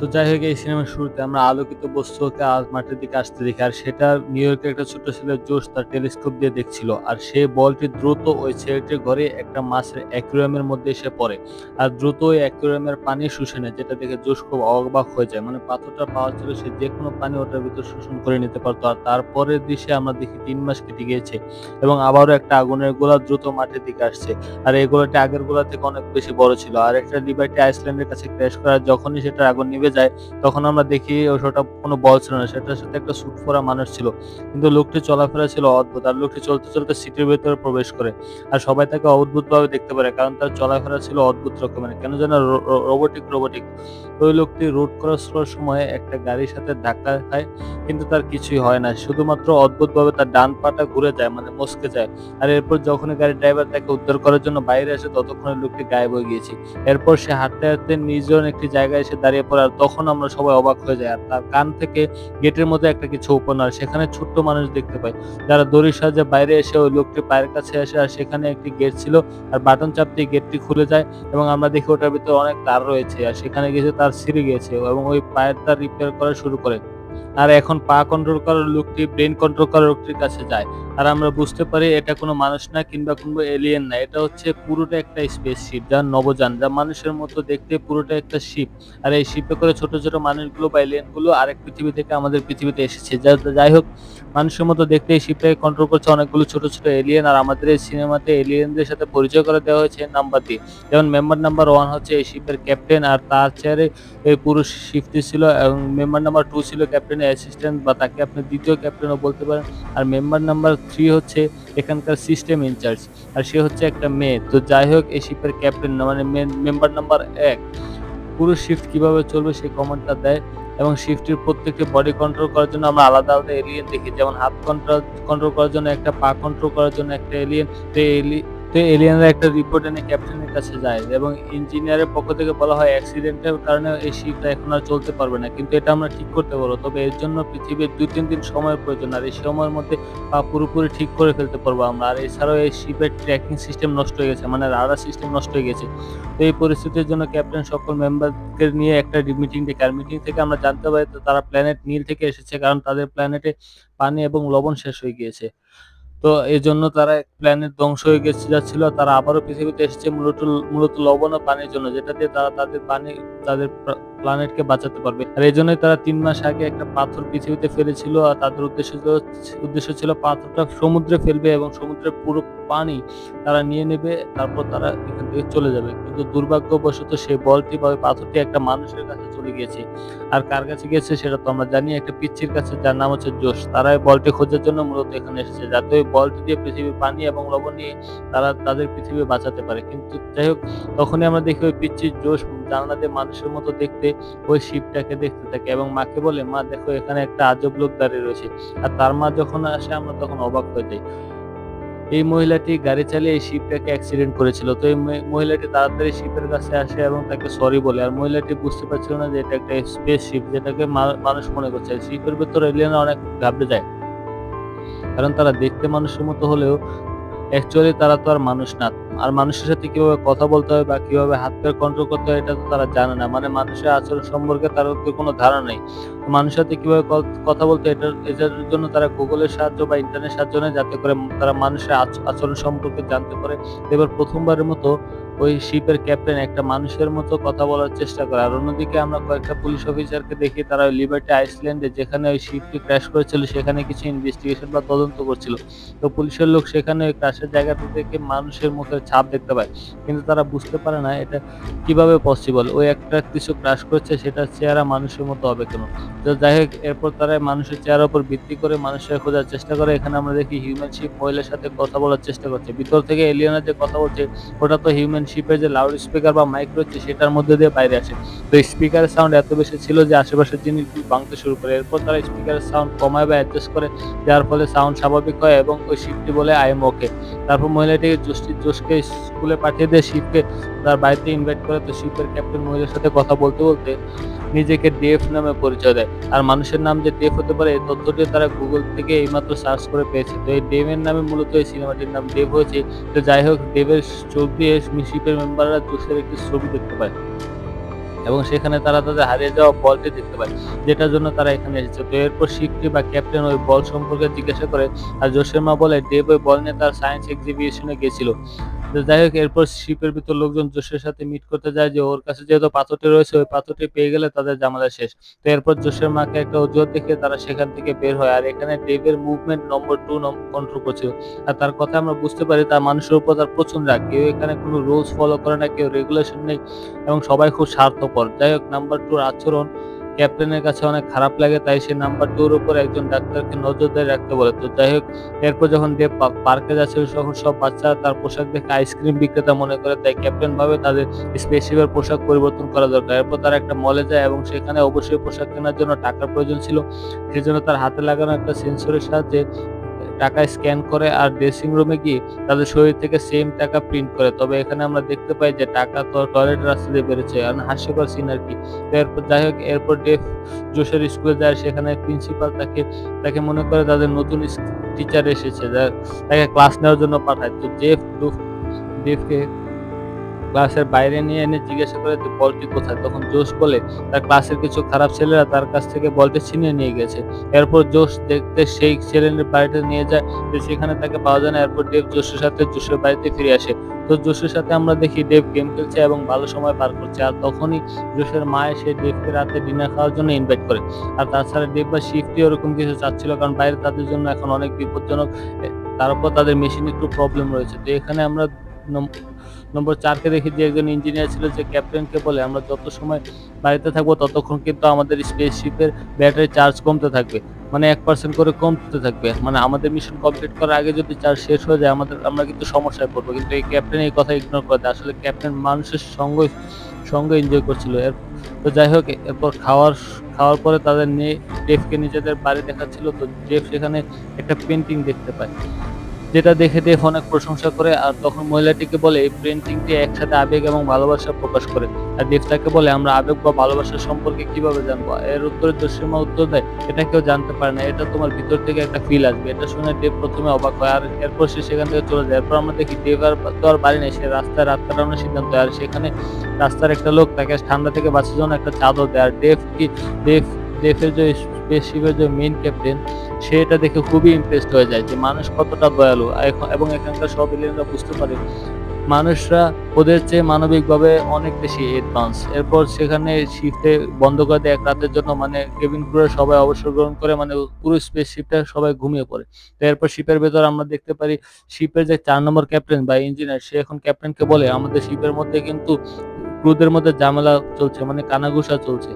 তো যাই হোক এই সিনেমার শুরুতে আমরা আলোকিত বস্তুকে মাঠের দিকে আসতে দেখি। আর সেটা নিউ ইয়র্কের একটা ছোট্ট ছেলে জোশ তার টেলিস্কোপ দিয়ে দেখছিল। আর সে বলটি দ্রুত ওই ছেলেটির ঘরে একটা মাছের অ্যাকুরিয়ামের মধ্যে এসে পড়ে। আর দ্রুত ওই অ্যাকুরিয়ামের পানি শুষে নেয়, যেটা দেখে জোশ খুব অবাক হয়ে যায়। মানে পাথরটার পাওয়ার ছিল সে যেকোনো পানি ওটার ভিতর শোষণ করে নিতে পারতো। আর তারপরের দৃশ্যে আমরা দেখি ৩ মাস কেটে গিয়েছে এবং আবারও একটা আগুনের গোলা দ্রুত মাঠের দিকে আসছে। আর এই গোলাটি আগের গোলা থেকে অনেক বেশি বড় ছিল। আর একটা লিবার্টি আইসল্যান্ডের কাছে ক্র্যাশ করে, আর যখনই সেটার আগুন নিভে যায় তখন আমরা দেখি ওটা কোনো বল ছিল না, সেটার সাথে একটা স্যুট পরা মানুষ ছিল। কিন্তু লোকটির চলাফেরা ছিল অদ্ভুত। আর লোকটি চলতে চলতে সিটির ভেতরে প্রবেশ করে। আর সবাই তাকে অদ্ভুতভাবে দেখতে পারে, কারণ তার চলাফেরা ছিল অদ্ভুত রকমের, কেন যেন রোবটিক। তো ওই লোকটি রোড ক্রস করার সময় একটা গাড়ির সাথে ধাক্কা খায়, কিন্তু তার কিছুই হয় না, শুধুমাত্র অদ্ভুতভাবে তার ডান পাটা ঘুরে যায়, মানে মচকে যায়। আর এরপর যখনই গাড়ির ড্রাইভার তাকে উদ্ধার করার জন্য বাইরে আসে ততক্ষণে লোকটি গায়েব হয়ে গিয়েছে। এরপর সে হাঁটতে হাঁটতে নির্জন একটি জায়গায় এসে দাঁড়িয়ে পড়ে। আর তখন আমরা সবাই অবাক হয়ে যাই। আর তার কান থেকে গেটের মধ্যে একটা কিছু ওপেন হয়, সেখানে ছোট্ট মানুষ দেখতে পাই যারা দড়ির সাহায্যে বাইরে এসে ওই লোকটির পায়ের কাছে আসে। আর সেখানে একটি গেট ছিল, আর বাটন চাপ দিয়ে গেটটি খুলে যায় এবং আমরা দেখি ওটার ভিতরে অনেক তার রয়েছে। আর সেখানে গেছে তার ছিঁড়ে গিয়েছে এবং ওই পায়ের তার রিপেয়ার করা শুরু করে। আর এখন পা কন্ট্রোল করার লোকটি ব্রেন কন্ট্রোল করার লোকটির কাছে যায়। আর আমরা বুঝতে পারি এটা কোনো মানুষ না কিংবা কোনো এলিয়েন না, এটা হচ্ছে পুরোটা একটা স্পেসশিপ, যা নবযান, যা মানুষের মতো দেখতে, পুরোটা একটা শিপ। আর এই শিপে করে ছোট ছোট মানুষগুলো বা এলিয়েনগুলো আরেক পৃথিবী থেকে আমাদের পৃথিবীতে এসেছে। যাই হোক, মানুষের মতো দেখতে এই শিপটাকে কন্ট্রোল করছে অনেকগুলো ছোট ছোট এলিয়েন। আর আমাদের এই সিনেমাতে এলিয়েনদের সাথে পরিচয় করে দেওয়া হয়েছে নাম্বার দিয়ে। যেমন মেম্বার নাম্বার 1 হচ্ছে এই শিপের ক্যাপ্টেন, আর তার চেয়ারে এই পুরো শিপটি ছিল। এবং মেম্বার নাম্বার 2 ছিল ক্যাপ্টেনের অ্যাসিস্ট্যান্ট, বা তাকে আপনি দ্বিতীয় ক্যাপ্টেনও বলতে পারেন। আর মেম্বার নাম্বার 3 হচ্ছে এখানকার সিস্টেম ইনচার্জ, আর সে হচ্ছে একটা মেয়ে। তো যাই হোক, এই শিপের ক্যাপ্টেন মানে মেম্বার নাম্বার 1 পুরো শিফট কিভাবে চলবে সেই কমান্ডটা দেয়। এবং শিফটের প্রত্যেকটি বডি কন্ট্রোল করার জন্য আমরা আলাদা আলাদা এলিয়েন দেখি, যেমন হাত কন্ট্রোল করার জন্য একটা, পা কন্ট্রোল করার জন্য একটা এলিয়েন। তো এলিয়েনরা একটা রিপোর্ট এনে ক্যাপ্টেনের কাছে যায় এবং ইঞ্জিনিয়ারের পক্ষ থেকে বলা হয় অ্যাক্সিডেন্টের কারণে এই শিপটা এখন আর চলতে পারবে না, কিন্তু এটা আমরা ঠিক করতে পারবো, তবে এর জন্য পৃথিবীর 2-3 দিন সময়ের প্রয়োজন। আর এই সময়ের মধ্যে পুরোপুরি ঠিক করে ফেলতে পারবো আমরা। আর এছাড়াও এই শিপের ট্র্যাকিং সিস্টেম নষ্ট হয়ে গেছে, মানে রাডার সিস্টেম নষ্ট হয়ে গেছে। তো এই পরিস্থিতির জন্য ক্যাপ্টেন সকল মেম্বারকে নিয়ে একটা মিটিং ডেকে। আর মিটিং থেকে আমরা জানতে পারি তারা প্ল্যানেট নীল থেকে এসেছে, কারণ তাদের প্ল্যানেটে পানি এবং লবণ শেষ হয়ে গিয়েছে। তো এজন্য তারা প্ল্যানেট ধ্বংস হয়ে যাচ্ছিল। তারা আবারও পৃথিবীতে এসেছে মূলত লবণ ও পানির জন্য, যেটা দিয়ে তারা তাদের প্ল্যানেটকে বাঁচাতে পারবে। আর এজন্যই তারা ৩ মাস আগে একটা পাথর পৃথিবীতে ফেলেছিল। আর তাদের উদ্দেশ্য ছিল পাথরটা সমুদ্রে ফেলবে এবং সমুদ্রের পুরো পানি তারা নিয়ে নেবে, তারপর তারা এখান থেকে চলে যাবে। কিন্তু দুর্ভাগ্যবশত সেই বলটি বা ওই পাথরটি একটা মানুষের কাছে চলে গিয়েছে। আর কার কাছে গিয়েছে সেটা তো আমরা জানি, একটা পিচ্চির কাছে, যার নাম হচ্ছে জোশ। তারা এই বলটি খোঁজার জন্য মূলত এখানে এসেছে, যাতে ওই বলটি দিয়ে পৃথিবীর পানি এবং লবণ নিয়ে তারা তাদের পৃথিবী বাঁচাতে পারে। কিন্তু যাই হোক, তখনই আমরা দেখি ওই পিচ্চির জোশ জানালা দিয়ে মানুষের মতো দেখতে ওই শিপটাকে দেখতে থাকে এবং মাকে বলে, মা দেখো এখানে একটা আজব লোক দাঁড়িয়ে রয়েছে। আর তার মা যখন আসে আমরা তখন অবাক হয়ে যাই। এই মহিলাটি গাড়ি চালিয়ে এই শিপটাকে অ্যাক্সিডেন্ট করেছিল। তো এই মহিলাটি তাড়াতাড়ি শিপের কাছে আসে এবং তাকে সরি বলে। আর মহিলাটি বুঝতে পারছিল না যে এটা একটা স্পেস শিপ, যেটাকে মানুষ মনে করছে। শিপের ভেতরে এলিয়েনরা অনেক ঘাবড়ে যায়, কারণ তারা দেখতে মানুষের মতো হলেও অ্যাকচুয়ালি তারা তো আর মানুষ না। আর মানুষের সাথে কিভাবে কথা বলতে হয় বা কিভাবে হাত পা কন্ট্রোল করতে হয় এটা তো তারা জানে না। মানে মানুষের আচরণ সম্পর্কে তাদের কোনো ধারণা নেই। মানুষের সাথে কিভাবে কথা বলতে হয় এটার জন্য তারা গুগলের সাহায্য বা ইন্টারনেট সাহায্য নেয়, যাতে করে তারা মানুষের আচরণ সম্পর্কে জানতে পারে। এবার প্রথমবারের মতো ওই শিপের ক্যাপ্টেন একটা মানুষের মতো কথা বলার চেষ্টা করে। আর অন্যদিকে আমরা কয়েকটা পুলিশ অফিসারকে দেখি, তারা ওই লিবার্টি আইসল্যান্ডে যেখানে ওই শিপটি ক্র্যাশ করেছিল সেখানে কিছু ইনভেস্টিগেশন বা তদন্ত করছিল। তো পুলিশের লোক সেখানে ওই ক্র্যাশের জায়গাটা থেকে মানুষের মুখের ছাপ দেখতে পায়, কিন্তু তারা বুঝতে পারে না এটা কিভাবে পসিবল। ওই একটা কিছু ক্র্যাশ করেছে, সেটার চেহারা মানুষের মতো হবে কেন। তো যাই হোক, এরপর তারা মানুষের চেহারার উপর ভিত্তি করে মানুষের খোঁজার চেষ্টা করে। এখানে আমরা দেখি হিউম্যান শিপ মহিলার সাথে কথা বলার চেষ্টা করছে। ভিতর থেকে এলিয়েনরা যে কথা বলছে ওটা তো হিউম্যান শিপের যে লাউড স্পিকার বা মাইক রয়েছে সেটার মধ্যে দিয়ে বাইরে আসে। তো স্পিকারের সাউন্ড এত বেশি ছিল যে আশেপাশের জিনিসগুলো ভাঙতে শুরু করে। এরপর তারা স্পিকারের সাউন্ড কমায় বা অ্যাডজাস্ট করে, যার ফলে সাউন্ড স্বাভাবিক হয় এবং ওই শিপটি বলে আই এম ওকে। তারপর মহিলাটিকে জোশকে স্কুলে পাঠিয়ে দিয়ে শিপকে তার বাড়িতে ইনভাইট করে। তো শিপের ক্যাপ্টেন মহিলার সাথে কথা বলতে বলতে নিজেকে ডেভ নামে পরিচয় দেয়। আর মানুষের নাম যে ডেভ হতে পারে এই তথ্যটি তারা গুগল থেকে এইমাত্র সার্চ করে পেয়েছে। তো এই ডেভের নামে মূলত এই সিনেমাটির নাম ডেভ হয়েছে। তো যাই হোক, ডেভের চোখ দিয়ে শিপের মেম্বাররা জোশের একটি ছবি দেখতে পায়। এবং সেখানে তারা তাদের হারিয়ে যাওয়া বলটি দেখতে পায়, যেটার জন্য তারা এখানে এসেছে। তো এরপর শিফটি বা ক্যাপ্টেন ওই বল সম্পর্কে জিজ্ঞাসা করে, আর জোসের মা বলে ডেভ ওই বল নিয়ে তার সায়েন্স এক্সিবিশনে গেছিল। তো যাই হোক, এরপর শিপের ভিতর লোকজন জোসের সাথে মিট করতে যায় যে ওর কাছে যেহেতু পাথরটি রয়েছে, ওই পাথরটি পেয়ে গেলে তাদের ঝামেলা শেষ। তো এরপর জোসের মাকে একটা অজুহাত দেখিয়ে তারা সেখান থেকে বের হয়, আর এখানে ডেভের মুভমেন্ট নম্বর 2 কন্ট্রোল করছিল। আর তার কথা আমরা বুঝতে পারি তার মানুষের উপর তার প্রচন্ড রাগ। কেউ এখানে কোনো রুলস ফলো করে না, কেউ রেগুলেশন নেই, এবং সবাই খুব স্বার্থপর। যাই হোক, নাম্বার 2 এর আচরণ ক্যাপ্টেনের কাছে অনেক খারাপ লাগে, তাই সে নাম্বার 2 এর উপর একজন ডাক্তারকে নজরদারি রাখতে বলে। তো যাই হোক, এরপর যখন ডেভ পার্কে যাচ্ছিল তখন সব বাচ্চা তার পোশাক দেখে আইসক্রিম বিক্রেতা মনে করে, তাই ক্যাপ্টেন ভাবে তাদের স্পেসশিপের পোশাক পরিবর্তন করা দরকার। এরপর তারা একটা মলে যায় এবং সেখানে অবশ্যই পোশাক কেনার জন্য টাকার প্রয়োজন ছিল। সেজন্য তার হাতে লাগানো একটা সেন্সরের সাহায্যে টাকা স্ক্যান করে আর ড্রেসিং রুমে গিয়ে তাদের শরীর থেকে সেম টাকা প্রিন্ট করে। তবে এখানে আমরা দেখতে পাই যে টাকা তো টয়লেটের রাস্তা দিয়ে বেরোচ্ছে, আর হাস্যকর সিন আর কি। তো এরপর যাই হোক, এরপর ডেভ জোশের স্কুলে যায়, সেখানে প্রিন্সিপাল তাকে তাকে মনে করে তাদের নতুন টিচার এসেছে, তাকে ক্লাস নেওয়ার জন্য পাঠায়। তো ডেভকে ক্লাসের বাইরে নিয়ে এনে জিজ্ঞাসা করে যে বলটি কোথায়। তখন জোশ বলে তার ক্লাসের কিছু খারাপ ছেলেরা তার কাছ থেকে বলটি ছিনিয়ে নিয়ে গেছে। এরপর জোশ দেখতে সেই ছেলের বাড়িতে নিয়ে যায়, তো সেখানে তাকে পাওয়া যায় না। এরপর ডেভ জোশের সাথে জোশের বাড়িতে ফিরে আসে। তো জোশের সাথে আমরা দেখি ডেভ গেম খেলছে এবং ভালো সময় পার করছে, আর তখনই জোশের মা এসে ডেভকে রাতে ডিনার খাওয়ার জন্য ইনভাইট করে। আর তাছাড়া ডেভ বা শিফটি ওরকম কিছু চাচ্ছিল, কারণ বাইরে তাদের জন্য এখন অনেক বিপজ্জনক। তার উপর তাদের মেশিনে একটু প্রবলেম রয়েছে। তো এখানে আমরা নম্বর 4 কে দেখি যে একজন ইঞ্জিনিয়ার ছিল, যে ক্যাপ্টেনকে বলে আমরা যত সময় বাড়িতে থাকবো ততক্ষণ কিন্তু আমাদের স্পেসশিপের ব্যাটারি চার্জ কমতে থাকবে, মানে 1% করে কমতে থাকবে। মানে আমাদের মিশন কমপ্লিট করার আগে যদি চার্জ শেষ হয়ে যায় আমরা কিন্তু সমস্যায় পড়বো। কিন্তু এই ক্যাপ্টেন এই কথা ইগনোর করে দেয়। আসলে ক্যাপ্টেন মানুষের সঙ্গ এনজয় করছিল। তো যাই হোক, এরপর খাওয়ার পরে তাদের নিয়ে ডেভকে নিজেদের বাড়ি দেখাচ্ছিল। তো ডেভ সেখানে একটা পেন্টিং দেখতে পায়, যেটা দেখে ডেভ অনেক প্রশংসা করে, আর তখন মহিলাটিকে বলে এই পেইন্টিংটি একসাথে আবেগ এবং ভালোবাসা প্রকাশ করে। আর ডেভ তাকে বলে আমরা আবেগ বা ভালোবাসা সম্পর্কে কিভাবে জানবো। এর উত্তরে জসিমা উত্তর দেয় এটা কেউ জানতে পারে না, এটা তোমার ভিতর থেকে একটা ফিল আসবে। এটা শুনে ডেভ প্রথমে অবাক হয়, আর এরপর সে সেখান থেকে চলে যায়। এরপর আমরা দেখি ডেভ আর বাড়ি নেই, সে রাস্তায় রাত কাটানোর সিদ্ধান্ত হয়। আর সেখানে রাস্তার একটা লোক তাকে ঠান্ডা থেকে বাঁচার জন্য একটা চাদর দেয়। আর ডেভের যে স্পেসশিপের যে মেইন ক্যাপ্টেন, সে এটা দেখে খুবই ইমপ্রেসড হয়ে যায় যে মানুষ কতটা দয়ালু। এবং এখানকার সব এলিয়েনরা বুঝতে পারে মানুষরা ওদের চেয়ে মানবিকভাবে অনেক বেশি অ্যাডভান্স। এরপর সেখানে শিফটে বন্ধ করে দেয় এক রাতের জন্য, মানে কেবিন ক্রুরা সবাই অবসর গ্রহণ করে, মানে পুরো স্পেসশিপটা সবাই ঘুমিয়ে পড়ে। তো এরপর শিপের ভেতর আমরা দেখতে পারি শিপের যে 4 নম্বর ক্যাপ্টেন বা ইঞ্জিনিয়ার, সে এখন ক্যাপ্টেনকে বলে আমাদের শিপের মধ্যে কিন্তু ক্রুদের মধ্যে ঝামেলা চলছে, মানে কানাঘুষা চলছে।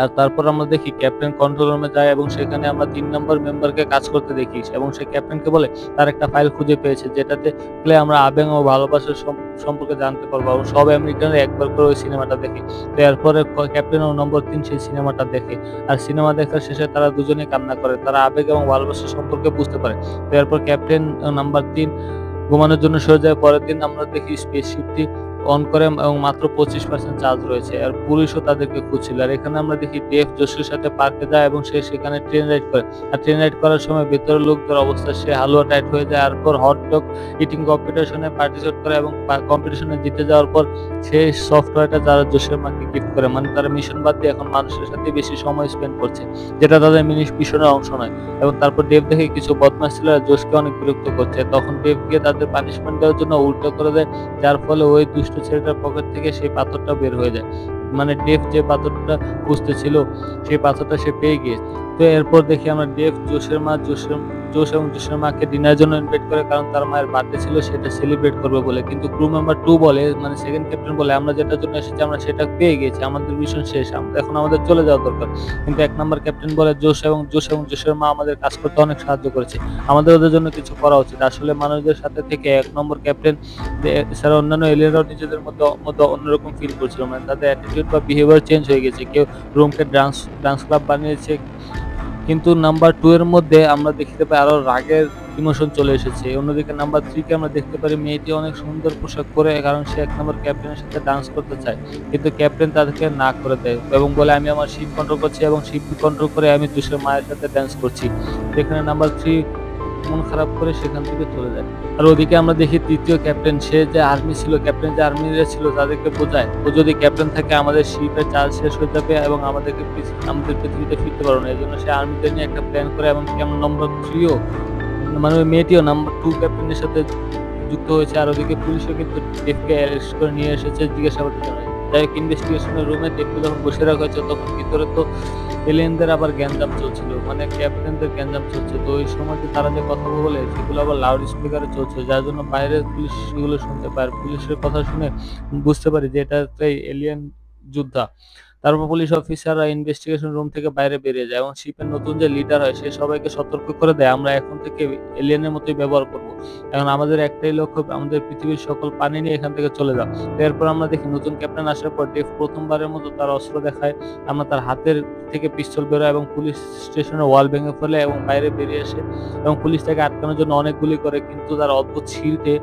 আর তারপর আমরা দেখি ক্যাপ্টেন কন্ট্রোল রুমে যায় এবং সেখানে আমরা 3 নম্বর মেম্বারকে কাজ করতে দেখি, এবং সে ক্যাপ্টেনকে বলে তার একটা ফাইল খুঁজে পেয়েছে, যেটাতে গেলে আমরা আবেগ ও ভালোবাসার সম্পর্কে জানতে পারবো। এবং সব আমেরিকানরা একবার করে ওই সিনেমাটা দেখে। তো এরপরে ক্যাপ্টেন ও নম্বর 3 সেই সিনেমাটা দেখে, আর সিনেমা দেখার শেষে তারা দুজনেই কান্না করে, তারা আবেগ এবং ভালোবাসার সম্পর্কে বুঝতে পারে। তো এরপর ক্যাপ্টেন নাম্বার 3 ঘুমানোর জন্য সরে যায়। পরের দিন আমরা দেখি স্পেসশিপটি অন করে এবং মাত্র 25% চার্জ রয়েছে, আর পুলিশও তাদেরকে খুঁজছিল। আর এখানে আমরা দেখি ডেভ জোসের সাথে পার্কে যায় এবং সে সেখানে ট্রেন রাইড করে। আর ট্রেন রাইড করার সময় ভেতরের লোকদের অবস্থা, সে হালুয়া টাইট হয়ে যায়। আর পর হট ডগ ইটিং কম্পিটিশনে পার্টিসিপেট করে এবং কম্পিটিশনে জিতে যাওয়ার পর সেই সফটওয়্যারটা তারা জোসের মাকে গিফট করে, মানে তারা মিশন বাদ দিয়ে এখন মানুষের সাথে বেশি সময় স্পেন্ড করছে, যেটা তাদের মিশনের অংশ নয়। এবং তারপর ডেভ দেখে কিছু বদমাশ ছিল জোসকে অনেক বিরক্ত করছে, তখন ডেভ গিয়ে তাদের পানিশমেন্ট দেওয়ার জন্য উল্টো করে দেয়, যার ফলে ওই দুষ্ট ছেলেটার পকেট থেকে সেই পাথরটা বের হয়ে যায়। মানে ডেভ যে পাথরটা খুঁজতেছিল সেই পাথরটা সে পেয়ে গিয়েছে। তো এরপর দেখি আমরা ডেভ জোস এবং জোসের মাকে ডিনারের জন্য ইনভাইট করে, কারণ তার মায়ের বার্থডে ছিল, সেটা সেলিব্রেট করবে বলে। কিন্তু ক্রু মেম্বার 2 বলে, মানে সেকেন্ড ক্যাপ্টেন বলে আমরা যেটার জন্য এসেছি আমরা সেটা পেয়ে গেছি, আমাদের মিশন শেষ, এখন আমাদের চলে যাওয়া দরকার। কিন্তু 1 নম্বর ক্যাপ্টেন বলে জোস এবং জোসের মা আমাদের কাজ করতে অনেক সাহায্য করেছে, আমাদের ওদের জন্য কিছু করা উচিত। আসলে মানুষদের সাথে থেকে 1 নম্বর ক্যাপ্টেন এছাড়া অন্যান্য এলিয়েনরাও নিজেদের মধ্যে অন্যরকম ফিল করছিল, মানে তাদের অ্যাটিটিউড বা বিহেভিয়ার চেঞ্জ হয়ে গেছে। কেউ রুমকে ডান্স ক্লাব বানিয়েছে। কিন্তু নাম্বার 2 এর মধ্যে আমরা দেখতে পাই আরো রাগের ইমোশন চলে এসেছে। অন্যদিকে নাম্বার 3 কে আমরা দেখতে পারি মেয়েটি অনেক সুন্দর পোশাক পরে, কারণ সে 1 নম্বর ক্যাপ্টেনের সাথে ডান্স করতে চায়। কিন্তু ক্যাপ্টেন তাদেরকে না করে দেয় এবং বলে আমি আমার শিপ কন্ট্রোল করছি এবং শিপ কন্ট্রোল করে আমি জোসের মায়ের সাথে ডান্স করছি। যেখানে নাম্বার 3 মন খারাপ করে সেখান থেকে চলে যায়। আর ওদিকে আমরা দেখি ৩য় ক্যাপ্টেন, সে যে আর্মি ছিল, ক্যাপ্টেন যে আর্মিরা ছিল তাদেরকে বোঝায়, ও যদি ক্যাপ্টেন থাকে আমাদের শিপের চার্জ শেষ হয়ে যাবে এবং আমাদের পৃথিবীতে ফিরতে পারবো না। এজন্য সে আর্মিদের নিয়ে একটা প্ল্যান করে এবং কেমন নম্বর 3 ও মানে ওই মেয়েটিও নাম্বার 2 ক্যাপ্টেনের সাথে যুক্ত হয়েছে। আর ওদিকে পুলিশও কিন্তু ডেভকে অ্যারেস্ট করে নিয়ে এসেছে জিজ্ঞাসাবাদের জন্য। যাই হোক, ইনভেস্টিগেশনের রুমে ডেভকে যখন বসে রাখা হয়েছে তখন ভিতরে তো এলিয়েনদের আবার গ্যাঞ্জাম চলছিল, মানে ক্যাপ্টেনদের গ্যাঞ্জাম চলছে। তো ওই সময় যে তারা যে কথা বলে সেগুলো আবার লাউড স্পিকারে চলছে, যার জন্য বাইরের পুলিশ সেগুলো শুনতে পায়। পুলিশের কথা শুনে বুঝতে পারি যে এটা একটা এলিয়েন যোদ্ধা। তারপর পুলিশ অফিসাররা ইনভেস্টিগেশন রুম থেকে বাইরে বেরিয়ে যায় এবং শিপের নতুন যে লিডার হয় সে সবাইকে সতর্ক করে দেয়, আমরা এখন থেকে এলিয়েনের মতোই ব্যবহার করব। এখন আমাদের একটাই লক্ষ্য, আমাদের পৃথিবীর সকল পানি নিয়ে এখান থেকে চলে যাও। এরপর আমরা দেখি নতুন ক্যাপ্টেন আসার পর ডেভ প্রথমবারের মতো তার অস্ত্র দেখায়। আমরা তার হাতের থেকে পিস্তল বেরোয় এবং পুলিশ স্টেশনের ওয়াল ভেঙে ফেলে এবং বাইরে বেরিয়ে আসে এবং পুলিশ তাকে আটকানোর জন্য অনেক গুলি করে, কিন্তু তার অদ্ভুত শিল্ডে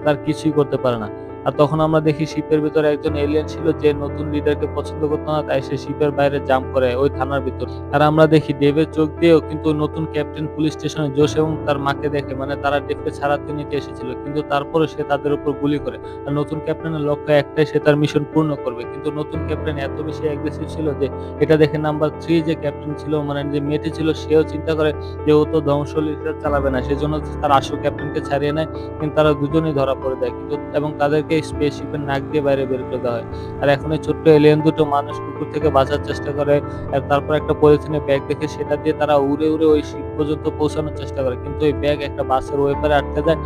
তার কিছুই করতে পারে না। আর তখন আমরা দেখি শিপের ভিতরে একজন এলিয়েন ছিল যে নতুন লিডারকে পছন্দ করতো না, তাই সে শিপের বাইরে জাম্প করে ওই থানার ভিতর। আর আমরা দেখি ডেভের চোখ দিয়েও কিন্তু নতুন ক্যাপ্টেন পুলিশ স্টেশনে জোশ এবং তার মাকে দেখে, মানে তারা ডেভকে ছাড়াতে নিতে এসেছিল, কিন্তু তারপরে সে তাদের উপর গুলি করে। আর নতুন ক্যাপ্টেনের লক্ষ্য একটাই, সে তার মিশন পূর্ণ করবে। কিন্তু নতুন ক্যাপ্টেন এত বেশি অ্যাগ্রেসিভ ছিল যে এটা দেখে নাম্বার 3 যে ক্যাপ্টেন ছিল, মানে যে মেয়েটি ছিল, সেও চিন্তা করে যে ও তো ধ্বংস লিডার চালাবে না, সেজন্য তার আসল ক্যাপ্টেনকে ছাড়িয়ে নেয়। কিন্তু তারা দুজনেই ধরা পড়ে যায়, কিন্তু এবং তাদেরকে স্পেসশিপের নাক দিয়ে বাইরে বের করে দেওয়া হয়। আর এখন এই ছোট্ট এলিয়েন দুটো মানুষ কুকুর থেকে বাঁচার চেষ্টা করে। আর তারপর একটা পলিথিনে ব্যাগ দেখে সেটা দিয়ে তারা উড়ে উড়ে ওই শিপ পর্যন্ত পৌঁছানোর চেষ্টা করে, কিন্তু ওই ব্যাগ একটা বাসের ওয়েপারে আটকে যায়।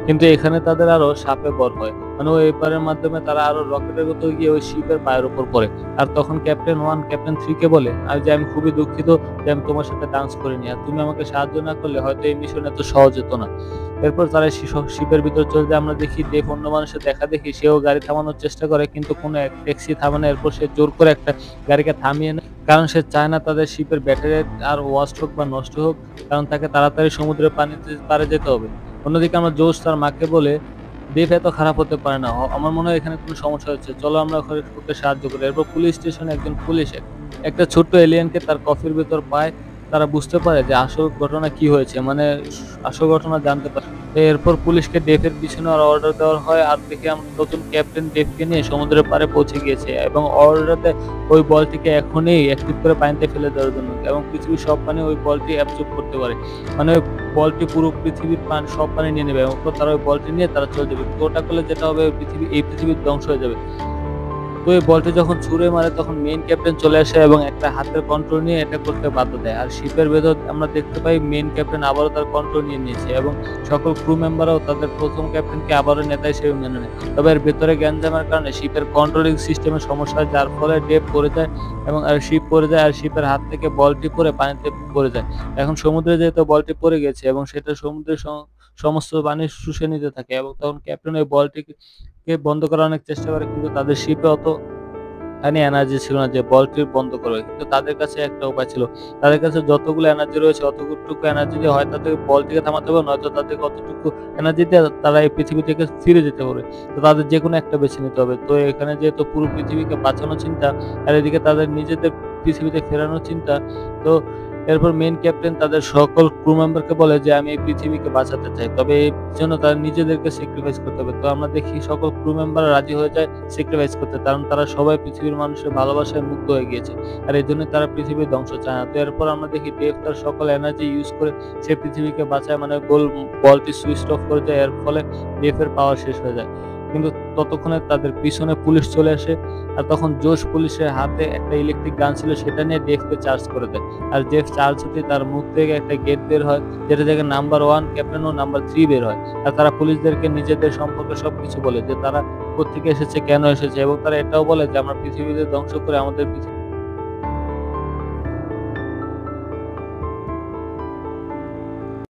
কিন্তু এখানে তাদের আরো সাপে বর হয়, মানে ওই এপারের মাধ্যমে তারা আরো রকেটের মতো গিয়ে ওই শিপের পায়ের উপর পড়ে। আর তখন ক্যাপ্টেন 1 ক্যাপ্টেন 3 কে বলে আর যে আমি খুবই দুঃখিত যে আমি তোমার সাথে ডান্স করিনি, আর তুমি আমাকে সাহায্য না করলে হয়তো এই মিশন এত সহজ হতো না। এরপর তারা শিপের ভিতর চলে যায়। আমরা দেখি ডেভ অন্য মানুষের দেখা দেখি সেও গাড়ি থামানোর চেষ্টা করে, কিন্তু কোনো এক ট্যাক্সি থামে না। এরপর সে জোর করে একটা গাড়িকে থামিয়ে নেয়, কারণ সে চায় না তাদের শিপের ব্যাটারি আর ওয়াস্ট হোক বা নষ্ট হোক, কারণ তাকে তাড়াতাড়ি সমুদ্রের পানিতে পাড়ে যেতে হবে। অন্যদিকে আমরা জোশ তার মাকে বলে ডেভ এত খারাপ হতে পারে না, আমার মনে হয় এখানে কোনো সমস্যা হচ্ছে, চলো আমরা ওকে সাহায্য করি। এরপর পুলিশ স্টেশনে একজন পুলিশ একটা ছোট্ট এলিয়েনকে তার কফির ভিতর পায়। তারা বুঝতে পারে যে আসল ঘটনা কি হয়েছে, মানে আসল ঘটনা জানতে পারে। এরপর পুলিশকে ডেভের পিছনে অর্ডার দেওয়া হয়। আর দেখি আমরা নতুন ক্যাপ্টেন ডেভকে নিয়ে সমুদ্রের পাড়ে পৌঁছে গিয়েছে এবং অর্ডারতে ওই বলটিকে এখনই অ্যাক্টিভ করে পানিতে ফেলে দেওয়ার জন্য, এবং পৃথিবীর সব পানি ওই বলটি অ্যাবজর্ব করতে পারে, মানে ওই বলটি পুরো পৃথিবীর পানি সব পানি নিয়ে নেবে এবং তারা ওই বলটি নিয়ে তারা চলে যাবে। তো ওটা করলে যেটা হবে, এই পৃথিবীর ধ্বংস হয়ে যাবে। তো এই বলটি যখন ছুঁড়ে মারে তখন মেইন ক্যাপ্টেন চলে আসে এবং একটা হাতের কন্ট্রোল নিয়ে এটা করতে বাধ্য দেয়। আর শিপের ভেতর আমরা দেখতে পাই মেইন ক্যাপ্টেন আবারও তার কন্ট্রোল নিয়ে নিয়েছে এবং সকল ক্রু মেম্বাররাও তাদের প্রথম ক্যাপ্টেনকে আবারও নেতা হিসেবে মেনে নেয়। তবে এর ভেতরে গ্যাঞ্জামের কারণে শিপের কন্ট্রোলিং সিস্টেমের সমস্যা হয়, যার ফলে ডেভ পড়ে যায় এবং শিপ পড়ে যায় আর শিপের হাত থেকে বলটি পড়ে পানিতে পড়ে যায়। এখন সমুদ্রে যেহেতু বলটি পড়ে গেছে এবং সেটা সমুদ্রের সমস্ত পানি শুষে নিতে থাকে, এবং তখন ক্যাপ্টেন ওই বলটিকে বন্ধ করার অনেক চেষ্টা করে, কিন্তু তাদের শিপে অত এনার্জি ছিল না যে বলটি বন্ধ করবে। কিন্তু তাদের কাছে একটা উপায় ছিল, তাদের কাছে যতগুলো এনার্জি রয়েছে অতটুকু এনার্জি দিয়ে হয় তাদের বলটিকে থামাতে হবে, নয়তো তাদেরকে অতটুকু এনার্জি দিয়ে তারা এই পৃথিবী থেকে ফিরে যেতে পারবে। তো তাদের যে কোনো একটা বেছে নিতে হবে। তো এখানে যেহেতু পুরো পৃথিবীকে বাঁচানোর চিন্তা আর এদিকে তাদের নিজেদের পৃথিবীতে ফেরানোর চিন্তা, তো এরপর মেইন ক্যাপ্টেন তাদের সকল ক্রু মেম্বারকে বলে যে আমি এই পৃথিবীকে বাঁচাতে চাই, তবে এর জন্য তারা নিজেদেরকে স্যাক্রিফাইস করতে হবে। তো আমরা দেখি সকল ক্রু মেম্বার রাজি হয়ে যায় স্যাক্রিফাইস করতে, কারণ তারা সবাই পৃথিবীর মানুষের ভালোবাসায় মুগ্ধ হয়ে গিয়েছে আর এই জন্য তারা পৃথিবীর ধ্বংস চায় না। তো এরপর আমরা দেখি ডেভ তার সকল এনার্জি ইউজ করে সে পৃথিবীকে বাঁচায়, মানে বলটি সুইচ অফ করে দেয়। এর ফলে ডেভের পাওয়ার শেষ হয়ে যায়, কিন্তু ততক্ষণে তাদের পিছনে পুলিশ চলে আসে। আর তখন জোশ পুলিশের হাতে একটা ইলেকট্রিক গান ছিল, সেটা নিয়ে ডেভকে চার্জ করে দেয়। আর ডেভ চার্জ হতে তার মুখ থেকে একটা গেট বের হয়, যেটা থেকে নাম্বার 1 ক্যাপ্টেন ও নাম্বার 3 বের হয়। আর তারা পুলিশদেরকে নিজেদের সম্পর্কে সবকিছু বলে, যে তারা কোত্থেকে এসেছে, কেন এসেছে, এবং তারা এটাও বলে যে আমরা পৃথিবীতে ধ্বংস করে আমাদের পৃথিবী